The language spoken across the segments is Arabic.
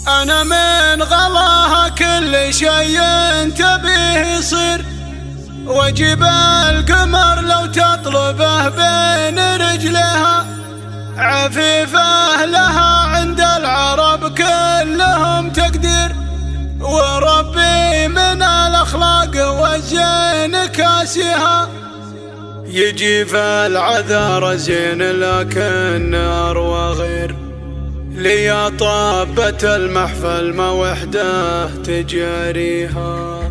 أنا من غلاها كل شيء تبيه يصير، وجب القمر لو تطلبه بين رجلها، عفيفة لها عند العرب كلهم تقدير، وربي من الأخلاق والزين كاسيها. يجي في العذار زين لكن نار وغير، ليا طابة المحفل ما وحده تجاريها.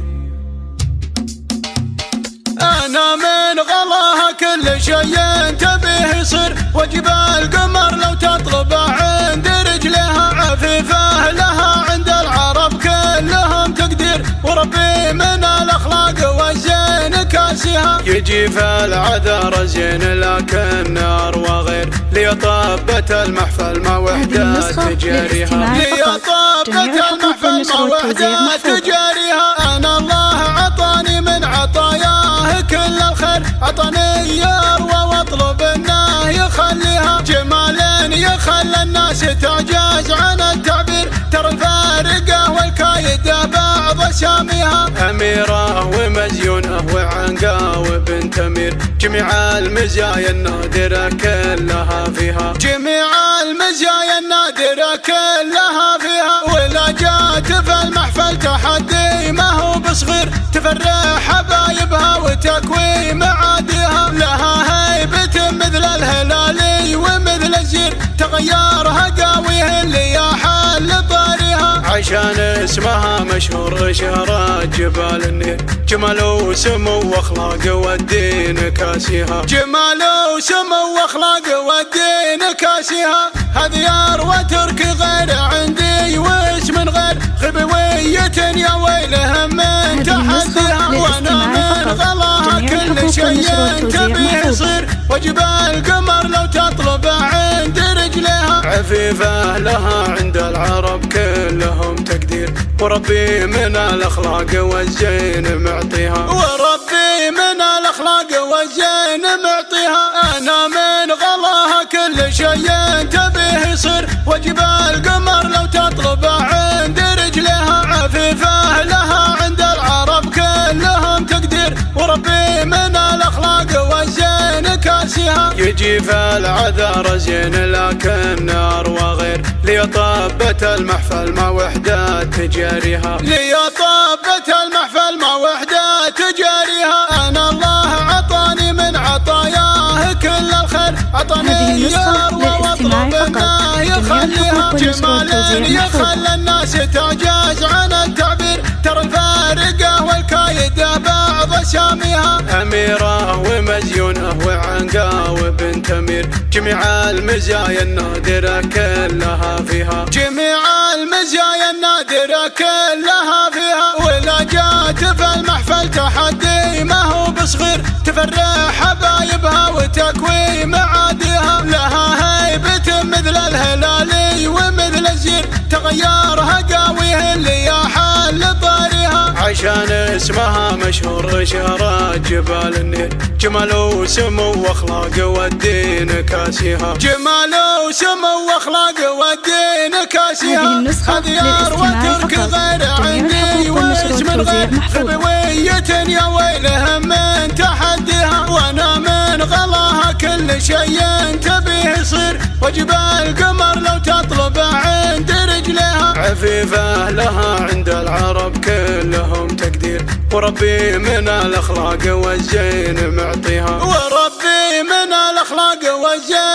أنا من غلاها كل شيء تبيه يصير، وجب القمر لو تطلبه عند رجلها، عفيفة لها عند العرب كلهم تقدير، وربي من الأخلاق والزين كاسيها. يجي في العذار زين لكن نار وغير، لي طابة المحفل ما وحده تجاريها، لي طابة المحفل ما وحده تجاريها. أنا الله عطاني من عطاياه كل الخير، عطاني يروى واطلب انه يخليها، جمال يخلى الناس تعجز عن التعبير، ترى الفارقة والكايدة بعض اساميها. أميرة ومزيونة وعنقا وبنت أمير، جميع المزايا النادرة كلها فيها، جميع المزايا النادرة كلها فيها. ولا جات في المحفل تحدي ما هو بصغير، تفرح حبايبها وتكوي معاديها، لها هيبة مثل الهلالي ومثل الزير، تغيرها قاويه اللي يحل طاريها، عشان اسمها مشهور شهرة جبال النيل، جمال وسمو واخلاق والدين كاسيها، جمال وسمو واخلاق والدين كاسيها. هذه اروى تركي غير عندي واسم غير، غبوية يا ويلهم من تحديها. وانا من غلاها كل شيء تبيه يصير، وجب القمر لو تطلبه عند رجلها، عفيفة لها عند العرب كلهم تقدير، وربي من الأخلاق والزين معطيها، وربي من الأخلاق والزين معطيها. أنا من غلاها كل شيء تبيه يصير، وجب القمر لو تطلبه عند رجلها، عفيفة لها عند العرب كلهم تقدير، وربي من الأخلاق والزين كاسيها. يجي في العذار زين لكن نار وغير، لي طابة المحفل ما وحده تجاريها، لي طابة المحفل ما وحده تجاريها. أنا الله عطاني من عطاياه كل الخير، عطاني يروى واطلب انه يخليها، جمال يخلى الناس تعجز عن التعبير، ترى الفارقة والكايدة بعض اساميها. أميرة ومزيونة وعنقا وبنت أمير، جميع المزايا النادرة كلها فيها، جميع المزايا النادرة كلها فيها. ولا جات في المحفل تحدي ما هو بصغير، تفرح حبايبها وتكوي معاديها، لها هيبة مثل الهلالي ومثل الزير، تغيرها قاويه اللي يحل طاريها، عشان اسمها مشهور شهرة جبال النيل، جمال وسمو واخلاق والدين كاسيها، جمال وسمو واخلاق والدين كاسيها. هذه اروى تركي غير عندي واسم غير، غبوية يا ويلهم من تحديها. وانا من غلاها كل شيء تبيه يصير، وجب القمر لو تطلبه عند رجلها، عفيفة لها عند العرب كلهم تقدير، وربي من الأخلاق والزين معطيها، وربي من الأخلاق والزين